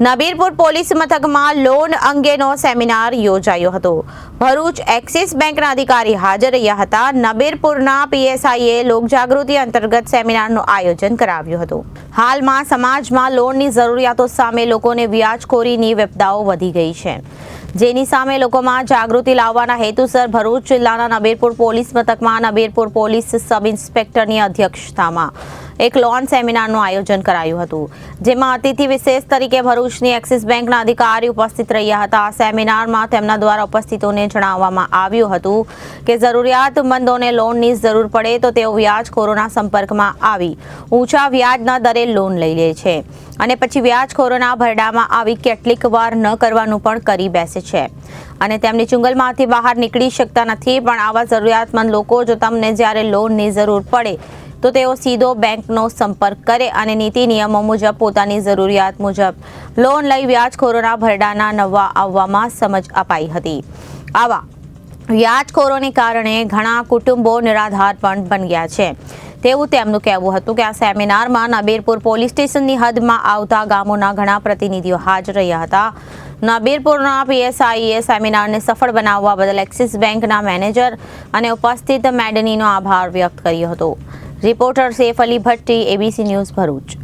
નબીરપુર police મથકમાં loan અંગેનો seminar યોજાયો હતો। ભરૂચ એક્સિસ બેંકના અધિકારી હાજર રહ્યા હતા। નબીરપુરના પીએસઆઈએ લોકજાગૃતિ અંતર્ગત સેમિનારનું આયોજન કરાવ્યું હતું। હાલમાં સમાજમાં લોનની જરૂરિયાતો સામે લોકોને વ્યાજખોરીની વિપદાઓ વધી ગઈ છે, જેની સામે લોકોમાં જાગૃતિ લાવવાના હેતુસર ભરૂચ જિલ્લાના નબીરપુર પોલીસ મથકમાં નબીરપુર પોલીસ સબ ઇન્સ્પેક્ટરની અધ્યક્ષતામાં એક લોન સેમિનારનું આયોજન કરાયું હતું, જેમાં અતિથિ વિશેષ તરીકે ભરૂચની એક્સિસ બેંકના અધિકારી ઉપસ્થિત રહ્યા હતા। આ સેમિનારમાં તેમના દ્વારા ઉપસ્થિતોને જણાવવામાં આવ્યું હતું કે જરૂરિયાતમંદોને લોનની જરૂર પડે તો તેઓ વ્યાજખોરોના સંપર્કમાં આવી ઊંચા વ્યાજના દરે લોન લઈ લે છે અને પછી વ્યાજખોરોના ભરડામાં આવી કેટલીક વાર ન કરવાનું પણ કરી બેસે છે અને તેમની ચુંગલમાંથી બહાર નીકળી શકતા નથી। પણ આવા જરૂરિયાતમંદ લોકો જો તમને જ્યારે લોનની જરૂર પડે તો તેઓ સીધો બેંકનો સંપર્ક કરે અને નીતિ નિયમો મુજબ પોતાની જરૂરિયાત મુજબ લોન લઈ વ્યાજખોરોના ભરડાના નવા આવવામાં સમજ અપાઈ હતી। આવા વ્યાજખોરોને કારણે ઘણા કુટુંબો નિરાધાર પણ બની ગયા છે તેવું તેમનું કહેવું હતું કે આ સેમિનારમાં નબીરપુર પોલીસ સ્ટેશનની હદમાં આવતા ગામોના ઘણા પ્રતિનિધિઓ હાજર રહ્યા હતા। નબીરપુરના પીએસઆઈએ સેમિનારને સફળ બનાવવા બદલ એક્સિસ બેંકના મેનેજર અને ઉપસ્થિત મેડનીનો આભાર વ્યક્ત કર્યો હતો। Reporter Saif Ali Bhatti, ABC news, Bharuch.